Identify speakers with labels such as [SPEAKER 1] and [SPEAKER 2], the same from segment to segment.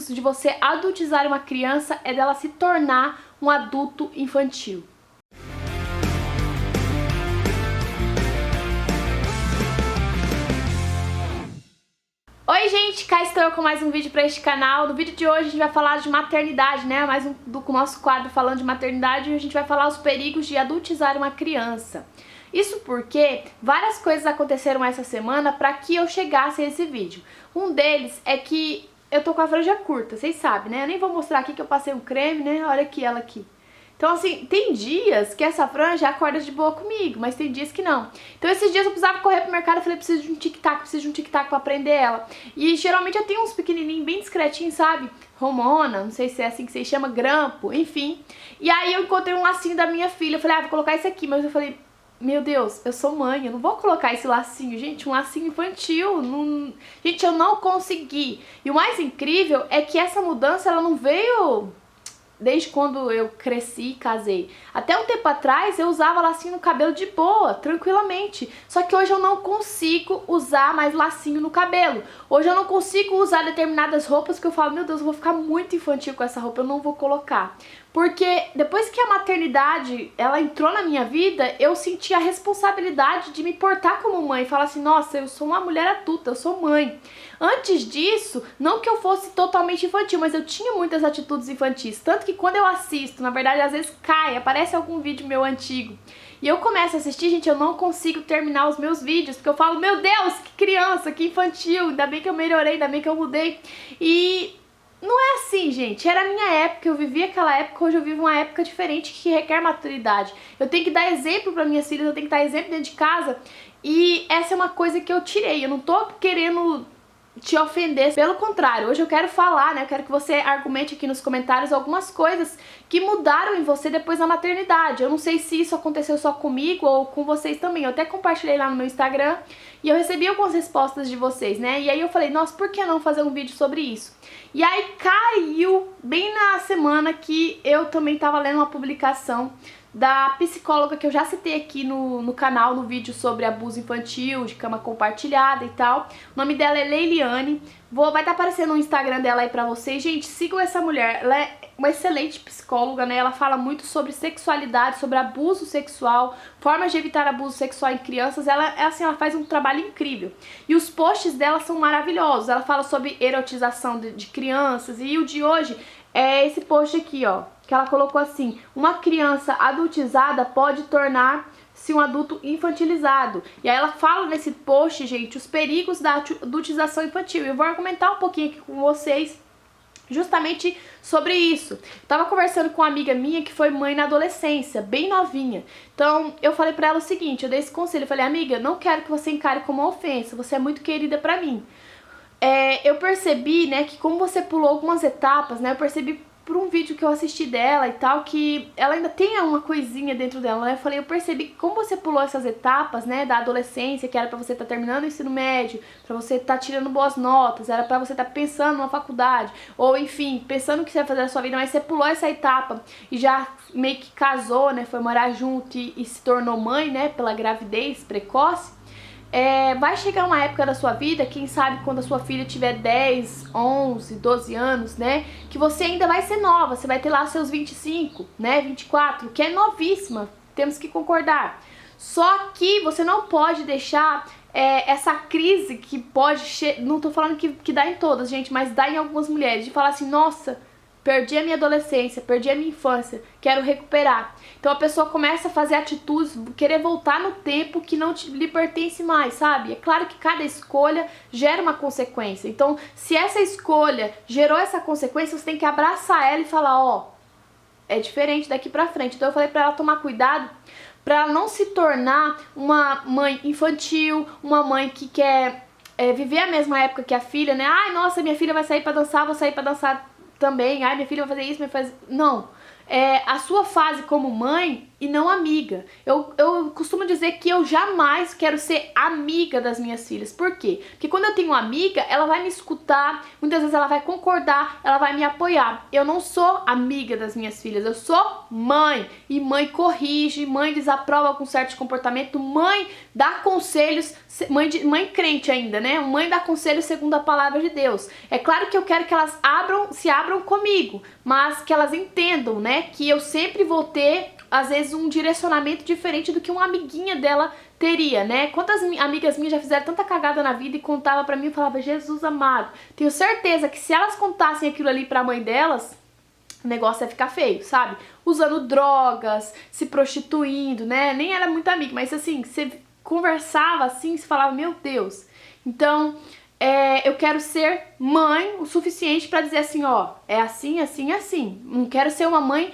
[SPEAKER 1] perigos de você adultizar uma criança é dela se tornar um adulto infantil. Oi gente, cá estou eu com mais um vídeo para este canal. No vídeo de hoje a gente vai falar de maternidade, né? Mais um do nosso quadro falando de maternidade, e a gente vai falar os perigos de adultizar uma criança. Isso porque várias coisas aconteceram essa semana para que eu chegasse a esse vídeo. Um deles é que eu tô com a franja curta, vocês sabem, né? Eu nem vou mostrar aqui que eu passei um creme, né? Olha aqui ela aqui. Então assim, tem dias que essa franja acorda de boa comigo, mas tem dias que não. Então esses dias eu precisava correr pro mercado e falei, preciso de um tic-tac pra prender ela. E geralmente eu tenho uns pequenininhos bem discretinhos, sabe? Romona, não sei se é assim que se chama, grampo, enfim. E aí eu encontrei um lacinho da minha filha, eu falei, vou colocar esse aqui, mas eu falei, meu Deus, eu sou mãe, eu não vou colocar esse lacinho, gente, um lacinho infantil, não... Gente, eu não consegui. E o mais incrível é que essa mudança, ela não veio desde quando eu cresci e casei. Até um tempo atrás eu usava lacinho no cabelo de boa, tranquilamente. Só que hoje eu não consigo usar mais lacinho no cabelo. Hoje eu não consigo usar determinadas roupas que eu falo, meu Deus, eu vou ficar muito infantil com essa roupa, eu não vou colocar. Porque depois que a maternidade, ela entrou na minha vida, eu senti a responsabilidade de me portar como mãe. Falar assim, nossa, eu sou uma mulher adulta, eu sou mãe. Antes disso, não que eu fosse totalmente infantil, mas eu tinha muitas atitudes infantis. Tanto que quando eu assisto, na verdade, às vezes cai, aparece algum vídeo meu antigo. E eu começo a assistir, gente, eu não consigo terminar os meus vídeos, porque eu falo, meu Deus, que criança, que infantil, ainda bem que eu melhorei, ainda bem que eu mudei. E não é assim, gente, era a minha época, eu vivi aquela época, hoje eu vivo uma época diferente que requer maturidade. Eu tenho que dar exemplo para minhas filhas, eu tenho que dar exemplo dentro de casa, e essa é uma coisa que eu tirei, eu não tô querendo te ofender, pelo contrário, hoje eu quero falar, né, eu quero que você argumente aqui nos comentários algumas coisas que mudaram em você depois da maternidade. Eu não sei se isso aconteceu só comigo ou com vocês também, eu até compartilhei lá no meu Instagram e eu recebi algumas respostas de vocês, né, e aí eu falei, nossa, por que não fazer um vídeo sobre isso? E aí caiu bem na semana que eu também tava lendo uma publicação da psicóloga que eu já citei aqui no canal, no vídeo sobre abuso infantil, de cama compartilhada e tal. O nome dela é Leiliane, vai estar aparecendo no Instagram dela aí pra vocês. Gente, sigam essa mulher, ela é uma excelente psicóloga, né? Ela fala muito sobre sexualidade, sobre abuso sexual, formas de evitar abuso sexual em crianças. Ela faz um trabalho incrível. E os posts dela são maravilhosos. Ela fala sobre erotização de crianças, e o de hoje é esse post aqui, ó, que ela colocou assim: uma criança adultizada pode tornar-se um adulto infantilizado. E aí ela fala nesse post, gente, os perigos da adultização infantil. Eu vou argumentar um pouquinho aqui com vocês justamente sobre isso. Eu tava conversando com uma amiga minha que foi mãe na adolescência, bem novinha. Então eu falei pra ela o seguinte, eu dei esse conselho, eu falei, amiga, não quero que você encare como uma ofensa, você é muito querida pra mim. Eu percebi, né, que como você pulou algumas etapas, né, eu percebi por um vídeo que eu assisti dela e tal, que ela ainda tem uma coisinha dentro dela, né? Eu percebi que como você pulou essas etapas, né, da adolescência, que era pra você estar terminando o ensino médio, pra você estar tirando boas notas, era pra você estar pensando numa faculdade, ou enfim, pensando o que você vai fazer na sua vida, mas você pulou essa etapa e já meio que casou, né, foi morar junto e se tornou mãe, né, pela gravidez precoce. Vai chegar uma época da sua vida, quem sabe quando a sua filha tiver 10, 11, 12 anos, né, que você ainda vai ser nova, você vai ter lá seus 25, né, 24, que é novíssima, temos que concordar. Só que você não pode deixar essa crise que pode, não tô falando que dá em todas, gente, mas dá em algumas mulheres, de falar assim, nossa, perdi a minha adolescência, perdi a minha infância, quero recuperar. Então a pessoa começa a fazer atitudes, querer voltar no tempo que não lhe pertence mais, sabe? É claro que cada escolha gera uma consequência. Então, se essa escolha gerou essa consequência, você tem que abraçar ela e falar, ó, é diferente daqui pra frente. Então eu falei pra ela tomar cuidado pra ela não se tornar uma mãe infantil, uma mãe que quer viver a mesma época que a filha, né? Ai, nossa, minha filha vai sair pra dançar, vou sair pra dançar também, ai, minha filha vai fazer isso, Não, a sua fase como mãe e não amiga. Eu costumo dizer que eu jamais quero ser amiga das minhas filhas. Por quê? Porque quando eu tenho uma amiga, ela vai me escutar, muitas vezes ela vai concordar, ela vai me apoiar. Eu não sou amiga das minhas filhas, eu sou mãe. E mãe corrige, mãe desaprova com certo comportamento, mãe dá conselhos, mãe crente ainda, né? Mãe dá conselhos segundo a palavra de Deus. É claro que eu quero que elas se abram comigo, mas que elas entendam, né? Que eu sempre vou ter, às vezes, um direcionamento diferente do que uma amiguinha dela teria, né? Quantas amigas minhas já fizeram tanta cagada na vida e contava pra mim e falava, Jesus amado, tenho certeza que se elas contassem aquilo ali pra mãe delas, o negócio ia ficar feio, sabe? Usando drogas, se prostituindo, né? Nem era muito amiga, mas assim, você conversava assim, você falava, meu Deus. Então, eu quero ser mãe o suficiente pra dizer assim, ó, é assim, assim, assim. Não quero ser uma mãe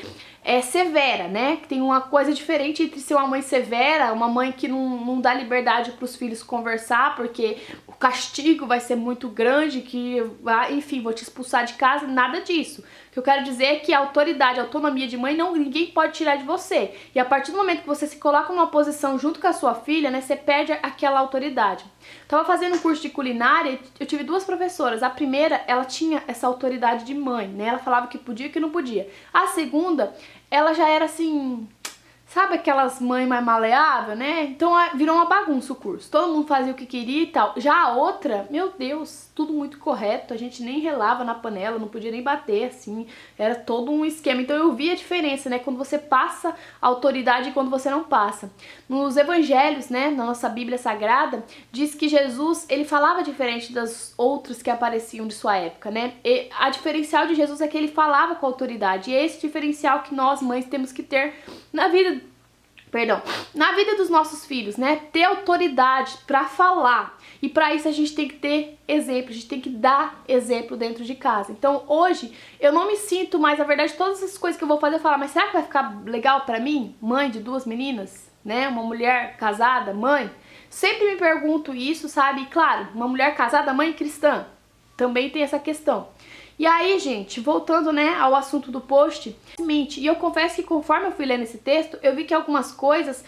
[SPEAKER 1] severa, né? Tem uma coisa diferente entre ser uma mãe severa, uma mãe que não dá liberdade pros filhos conversar, porque o castigo vai ser muito grande, que, enfim, vou te expulsar de casa, nada disso. O que eu quero dizer é que a autoridade, a autonomia de mãe, ninguém pode tirar de você. E a partir do momento que você se coloca numa posição junto com a sua filha, né, você perde aquela autoridade. Tava fazendo um curso de culinária e eu tive duas professoras. A primeira, ela tinha essa autoridade de mãe, né? Ela falava o que podia e o que não podia. A segunda, ela já era assim, sabe aquelas mães mais maleáveis, né? Então virou uma bagunça o curso. Todo mundo fazia o que queria e tal. Já a outra, meu Deus, tudo muito correto. A gente nem relava na panela, não podia nem bater, assim. Era todo um esquema. Então eu vi a diferença, né? Quando você passa autoridade e quando você não passa. Nos evangelhos, né? Na nossa Bíblia Sagrada, diz que Jesus, ele falava diferente das outros que apareciam de sua época, né? E a diferencial de Jesus é que ele falava com autoridade. E é esse diferencial que nós, mães, temos que ter na vida dos nossos filhos, né? Ter autoridade pra falar. E pra isso a gente tem que ter exemplo, a gente tem que dar exemplo dentro de casa. Então hoje eu não me sinto mais, na verdade, todas essas coisas que eu vou fazer, eu falo, mas será que vai ficar legal pra mim? Mãe de duas meninas, né? Uma mulher casada, mãe. Sempre me pergunto isso, sabe? E claro, uma mulher casada, mãe cristã, também tem essa questão. E aí, gente, voltando, né, ao assunto do post, e eu confesso que conforme eu fui lendo esse texto, eu vi que algumas coisas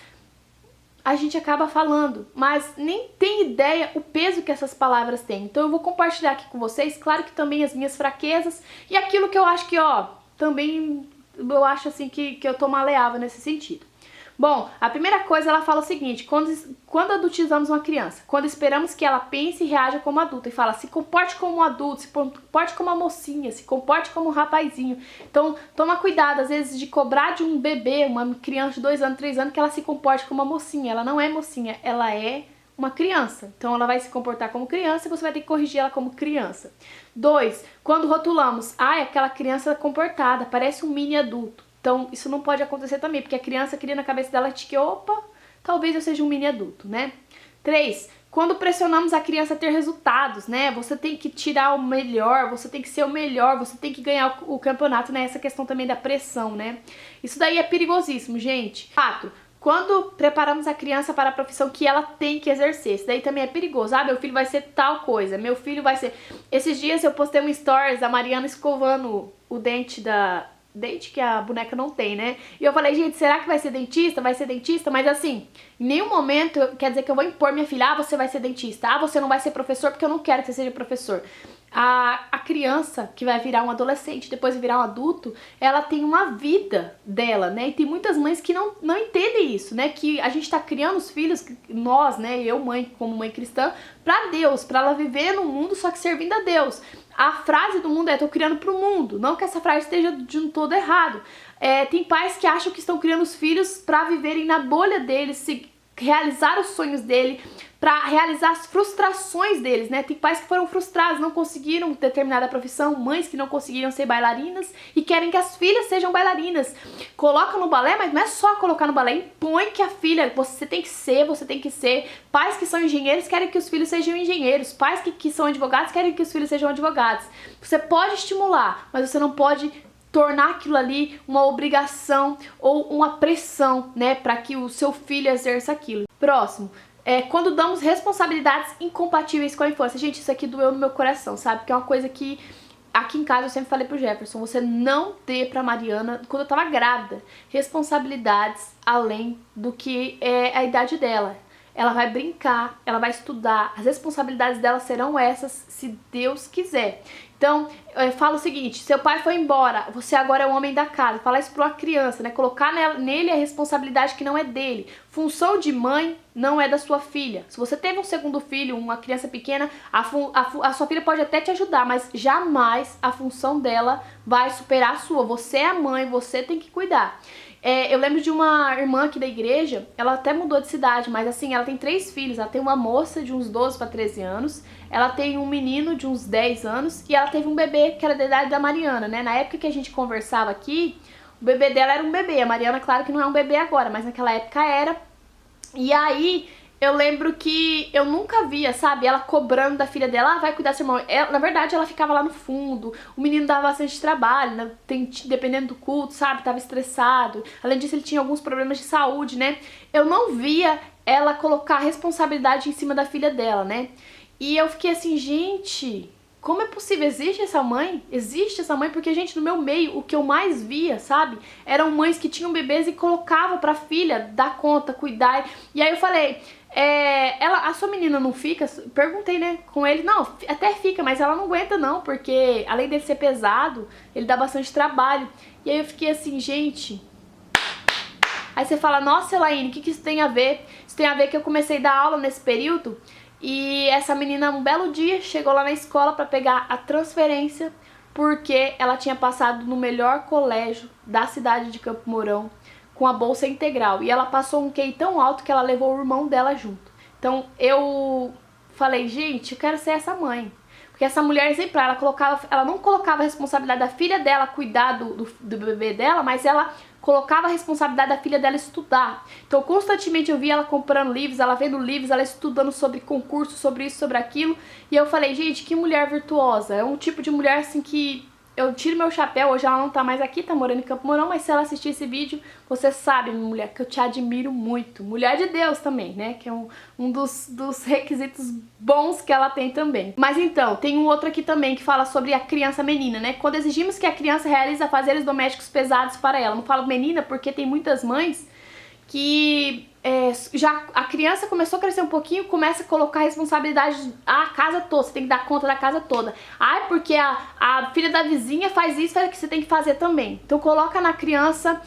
[SPEAKER 1] a gente acaba falando, mas nem tem ideia o peso que essas palavras têm. Então eu vou compartilhar aqui com vocês, claro que também as minhas fraquezas e aquilo que eu acho que, ó, também eu acho assim que eu tô maleável nesse sentido. Bom, a primeira coisa, ela fala o seguinte, quando adultizamos uma criança, quando esperamos que ela pense e reaja como adulta, e fala, se comporte como um adulto, se comporte como uma mocinha, se comporte como um rapazinho. Então, toma cuidado, às vezes, de cobrar de um bebê, uma criança de 2 anos, 3 anos, que ela se comporte como uma mocinha. Ela não é mocinha, ela é uma criança. Então, ela vai se comportar como criança e você vai ter que corrigir ela como criança. 2, quando rotulamos, aquela criança comportada, parece um mini adulto. Então, isso não pode acontecer também, porque a criança cria na cabeça dela de que, opa, talvez eu seja um mini adulto, né? 3, quando pressionamos a criança a ter resultados, né? Você tem que tirar o melhor, você tem que ser o melhor, você tem que ganhar o campeonato, né? Essa questão também da pressão, né? Isso daí é perigosíssimo, gente. 4, quando preparamos a criança para a profissão que ela tem que exercer, isso daí também é perigoso. Meu filho vai ser tal coisa, meu filho vai ser... Esses dias eu postei um stories da Mariana escovando o dente dente que a boneca não tem, né? E eu falei, gente, será que vai ser dentista? Vai ser dentista? Mas assim, em nenhum momento quer dizer que eu vou impor minha filha, você vai ser dentista, você não vai ser professor porque eu não quero que você seja professor. A criança que vai virar um adolescente, depois vai virar um adulto, ela tem uma vida dela, né? E tem muitas mães que não entendem isso, né? Que a gente tá criando os filhos, nós, né? Eu, mãe, como mãe cristã, pra Deus, pra ela viver no mundo, só que servindo a Deus. A frase do mundo é, tô criando pro mundo. Não que essa frase esteja de um todo errado. Tem pais que acham que estão criando os filhos pra viverem na bolha deles, realizar os sonhos dele, para realizar as frustrações deles, né? Tem pais que foram frustrados, não conseguiram determinada profissão, mães que não conseguiram ser bailarinas e querem que as filhas sejam bailarinas. Coloca no balé, mas não é só colocar no balé, impõe que a filha, você tem que ser. Pais que são engenheiros querem que os filhos sejam engenheiros, pais que são advogados querem que os filhos sejam advogados. Você pode estimular, mas você não pode tornar aquilo ali uma obrigação ou uma pressão, né, para que o seu filho exerça aquilo. Próximo, quando damos responsabilidades incompatíveis com a infância. Gente, isso aqui doeu no meu coração, sabe? Porque é uma coisa que aqui Aqui em casa eu sempre falei pro Jefferson, você não dê pra Mariana, quando eu tava grávida, responsabilidades além do que é a idade dela. Ela vai brincar, ela vai estudar, as responsabilidades dela serão essas, se Deus quiser. Então, eu falo o seguinte, seu pai foi embora, você agora é o homem da casa. Falar isso para uma criança, né? Colocar nele a responsabilidade que não é dele. Função de mãe não é da sua filha. Se você teve um segundo filho, uma criança pequena, a sua filha pode até te ajudar, mas jamais a função dela vai superar a sua. Você é a mãe, você tem que cuidar. Eu lembro de uma irmã aqui da igreja, ela até mudou de cidade, mas assim, ela tem 3 filhos. Ela tem uma moça de uns 12 para 13 anos, ela tem um menino de uns 10 anos e ela teve um bebê que era da idade da Mariana, né? Na época que a gente conversava aqui, o bebê dela era um bebê. A Mariana, claro que não é um bebê agora, mas naquela época era. E aí, eu lembro que eu nunca via, sabe, ela cobrando da filha dela, vai cuidar do seu irmão. Na verdade, ela ficava lá no fundo, o menino dava bastante trabalho, né? Dependendo do culto, sabe, tava estressado. Além disso, ele tinha alguns problemas de saúde, né? Eu não via ela colocar a responsabilidade em cima da filha dela, né? E eu fiquei assim, gente, como é possível? Existe essa mãe? Existe essa mãe? Porque, gente, no meu meio, o que eu mais via, sabe? Eram mães que tinham bebês e colocavam pra filha dar conta, cuidar. E aí eu falei, a sua menina não fica? Perguntei, né, com ele. Não, até fica, mas ela não aguenta não, porque além dele ser pesado, ele dá bastante trabalho. E aí eu fiquei assim, gente... Aí você fala, nossa, Elaine, o que isso tem a ver? Isso tem a ver que eu comecei a dar aula nesse período e essa menina, um belo dia, chegou lá na escola para pegar a transferência porque ela tinha passado no melhor colégio da cidade de Campo Mourão com a bolsa integral. E ela passou um QI tão alto que ela levou o irmão dela junto. Então eu falei, gente, eu quero ser essa mãe. Porque essa mulher exemplar, ela não colocava a responsabilidade da filha dela cuidar do bebê dela, mas ela colocava a responsabilidade da filha dela estudar. Então constantemente eu via ela comprando livros, ela vendo livros, ela estudando sobre concurso, sobre isso, sobre aquilo. E eu falei, gente, que mulher virtuosa. É um tipo de mulher assim que eu tiro meu chapéu. Hoje ela não tá mais aqui, tá morando em Campo Mourão, mas se ela assistir esse vídeo, você sabe, minha mulher, que eu te admiro muito. Mulher de Deus também, né? Que é um dos requisitos bons que ela tem também. Mas então, tem um outro aqui também que fala sobre a criança menina, né? Quando exigimos que a criança realize afazeres domésticos pesados para ela. Não falo menina porque tem muitas mães que já a criança começou a crescer um pouquinho, começa a colocar responsabilidade a casa toda, você tem que dar conta da casa toda. Ai, porque a filha da vizinha faz isso, faz o que você tem que fazer também. Então coloca na criança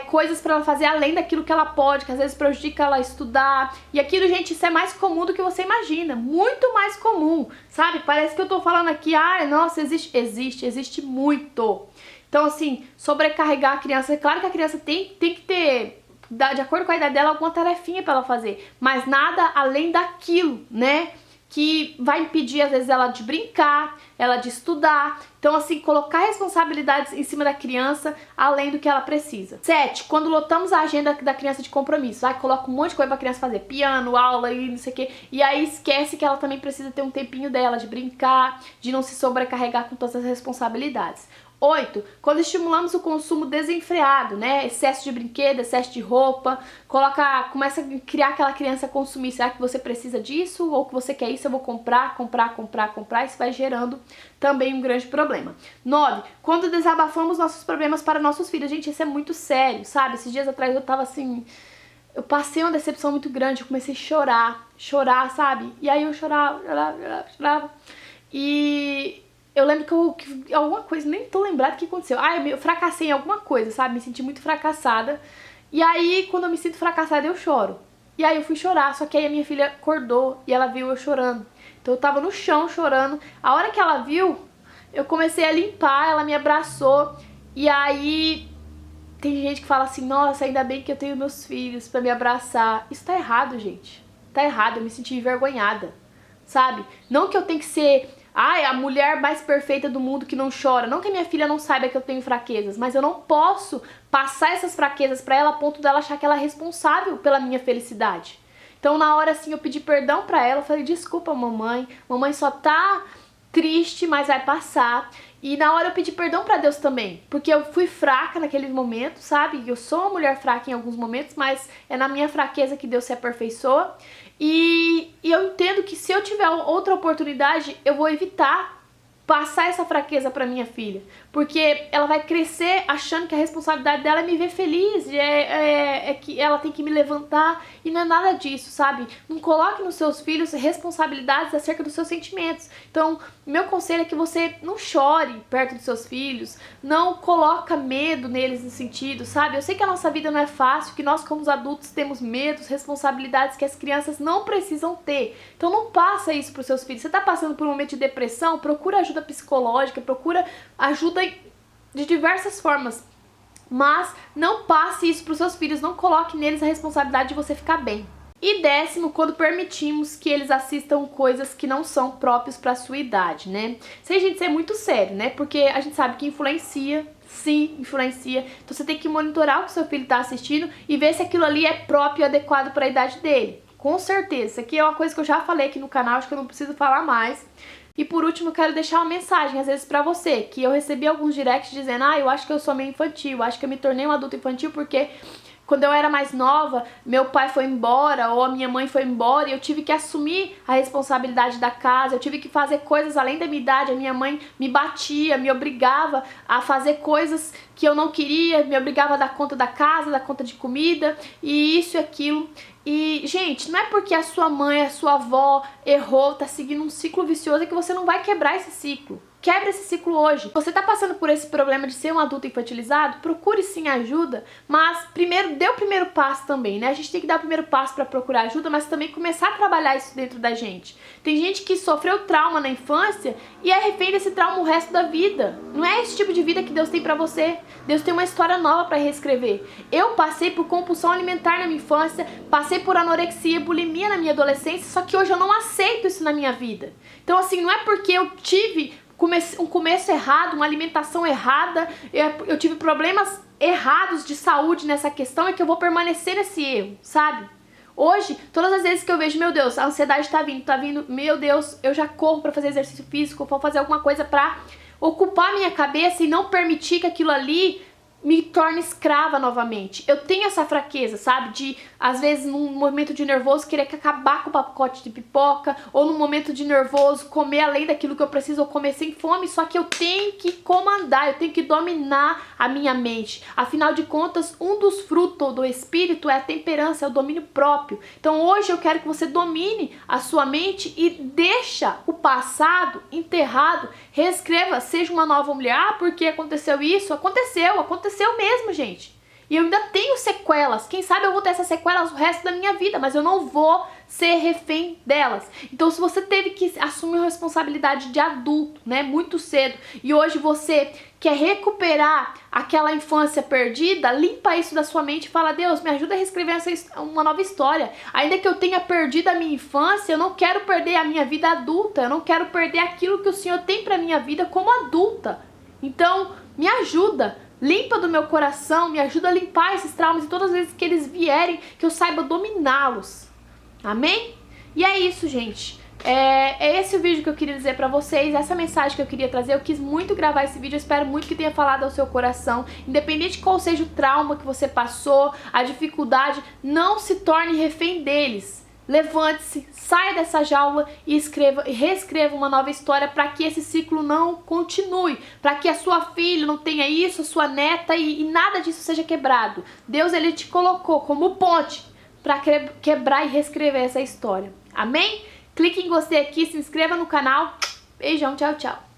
[SPEAKER 1] coisas pra ela fazer além daquilo que ela pode, que às vezes prejudica ela estudar. E aquilo, gente, isso é mais comum do que você imagina, muito mais comum, sabe? Parece que eu tô falando aqui, ai, nossa, existe muito. Então assim, sobrecarregar a criança, é claro que a criança tem que ter, de acordo com a idade dela, alguma tarefinha pra ela fazer, mas nada além daquilo, né, que vai impedir às vezes ela de brincar, ela de estudar. Então assim, colocar responsabilidades em cima da criança além do que ela precisa. 7. Quando lotamos a agenda da criança de compromisso, coloca um monte de coisa pra criança fazer, piano, aula e não sei o que, e aí esquece que ela também precisa ter um tempinho dela de brincar, de não se sobrecarregar com todas as responsabilidades. 8. Quando estimulamos o consumo desenfreado, né? Excesso de brinquedo, excesso de roupa, começa a criar aquela criança a consumir. Será que você precisa disso? Ou que você quer isso? Eu vou comprar. Isso vai gerando também um grande problema. 9. Quando desabafamos nossos problemas para nossos filhos. Gente, isso é muito sério, sabe? Esses dias atrás eu tava assim... Eu passei uma decepção muito grande, eu comecei a chorar, sabe? E aí eu chorava. E... eu lembro que alguma coisa, nem tô lembrada o que aconteceu. Eu fracassei em alguma coisa, sabe? Me senti muito fracassada. E aí, quando eu me sinto fracassada, eu choro. E aí eu fui chorar, só que aí a minha filha acordou e ela viu eu chorando. Então eu tava no chão chorando. A hora que ela viu, eu comecei a limpar, ela me abraçou. E aí, tem gente que fala assim, nossa, ainda bem que eu tenho meus filhos pra me abraçar. Isso tá errado, gente. Tá errado, eu me senti envergonhada, sabe? Não que eu tenho que ser... a mulher mais perfeita do mundo que não chora. Não que a minha filha não saiba que eu tenho fraquezas, mas eu não posso passar essas fraquezas pra ela a ponto dela achar que ela é responsável pela minha felicidade. Então na hora assim eu pedi perdão pra ela, eu falei, desculpa mamãe só tá triste, mas vai passar. E na hora eu pedi perdão pra Deus também, porque eu fui fraca naquele momento, sabe? Eu sou uma mulher fraca em alguns momentos, mas é na minha fraqueza que Deus se aperfeiçoa. E eu entendo que se eu tiver outra oportunidade, eu vou evitar passar essa fraqueza para minha filha, porque ela vai crescer achando que a responsabilidade dela é me ver feliz, é que ela tem que me levantar, e não é nada disso, sabe? Não coloque nos seus filhos responsabilidades acerca dos seus sentimentos. Então, meu conselho é que você não chore perto dos seus filhos, não coloca medo neles nesse sentido, sabe? Eu sei que a nossa vida não é fácil, que nós como adultos temos medos, responsabilidades que as crianças não precisam ter. Então não passa isso para os seus filhos. Você está passando por um momento de depressão, procura ajuda psicológica, procura ajuda de diversas formas. Mas não passe isso para os seus filhos, não coloque neles a responsabilidade de você ficar bem. E 10º, quando permitimos que eles assistam coisas que não são próprias para a sua idade, né? Sem a gente ser muito sério, né? Porque a gente sabe que influencia, sim, influencia. Então você tem que monitorar o que seu filho está assistindo e ver se aquilo ali é próprio e adequado para a idade dele. Com certeza. Isso aqui é uma coisa que eu já falei aqui no canal, acho que eu não preciso falar mais. E por último, eu quero deixar uma mensagem, às vezes, pra você, que eu recebi alguns directs dizendo: eu acho que eu sou meio infantil, acho que eu me tornei um adulto infantil porque quando eu era mais nova, meu pai foi embora ou a minha mãe foi embora e eu tive que assumir a responsabilidade da casa, eu tive que fazer coisas além da minha idade, a minha mãe me batia, me obrigava a fazer coisas que eu não queria, me obrigava a dar conta da casa, dar conta de comida e isso e aquilo. E, gente, não é porque a sua mãe, a sua avó errou, tá seguindo um ciclo vicioso que você não vai quebrar esse ciclo. Quebra esse ciclo hoje. Você tá passando por esse problema de ser um adulto infantilizado? Procure sim ajuda, mas primeiro dê o primeiro passo também, né? A gente tem que dar o primeiro passo para procurar ajuda, mas também começar a trabalhar isso dentro da gente. Tem gente que sofreu trauma na infância e é refém desse trauma o resto da vida. Não é esse tipo de vida que Deus tem pra você. Deus tem uma história nova para reescrever. Eu passei por compulsão alimentar na minha infância, passei por anorexia e bulimia na minha adolescência, só que hoje eu não aceito isso na minha vida. Então, assim, não é porque eu tive um começo errado, uma alimentação errada, eu tive problemas errados de saúde nessa questão, é que eu vou permanecer nesse erro, sabe? Hoje, todas as vezes que eu vejo, meu Deus, a ansiedade tá vindo, meu Deus, eu já corro pra fazer exercício físico, vou fazer alguma coisa pra ocupar minha cabeça e não permitir que aquilo ali me torne escrava novamente. Eu tenho essa fraqueza, sabe? De, às vezes, num momento de nervoso, querer acabar com o pacote de pipoca, ou num momento de nervoso, comer além daquilo que eu preciso, ou comer sem fome, só que eu tenho que comandar, eu tenho que dominar a minha mente. Afinal de contas, um dos frutos do Espírito é a temperança, é o domínio próprio. Então hoje eu quero que você domine a sua mente e deixa o passado enterrado, reescreva, seja uma nova mulher. Ah, porque aconteceu isso? Aconteceu mesmo, gente. E eu ainda tenho sequelas. Quem sabe eu vou ter essas sequelas o resto da minha vida, mas eu não vou ser refém delas. Então, se você teve que assumir a responsabilidade de adulto, né, muito cedo, e hoje você quer recuperar aquela infância perdida, limpa isso da sua mente e fala: Deus, me ajuda a reescrever uma nova história. Ainda que eu tenha perdido a minha infância, eu não quero perder a minha vida adulta, eu não quero perder aquilo que o Senhor tem pra minha vida como adulta. Então, me ajuda. Limpa do meu coração, me ajuda a limpar esses traumas e todas as vezes que eles vierem, que eu saiba dominá-los. Amém? E é isso, gente. É esse o vídeo que eu queria dizer pra vocês, essa mensagem que eu queria trazer. Eu quis muito gravar esse vídeo, eu espero muito que tenha falado ao seu coração. Independente de qual seja o trauma que você passou, a dificuldade, não se torne refém deles. Levante-se, saia dessa jaula e reescreva uma nova história para que esse ciclo não continue, para que a sua filha não tenha isso, a sua neta e nada disso seja quebrado. Deus, ele te colocou como ponte para quebrar e reescrever essa história. Amém? Clique em gostei aqui, se inscreva no canal. Beijão, tchau, tchau.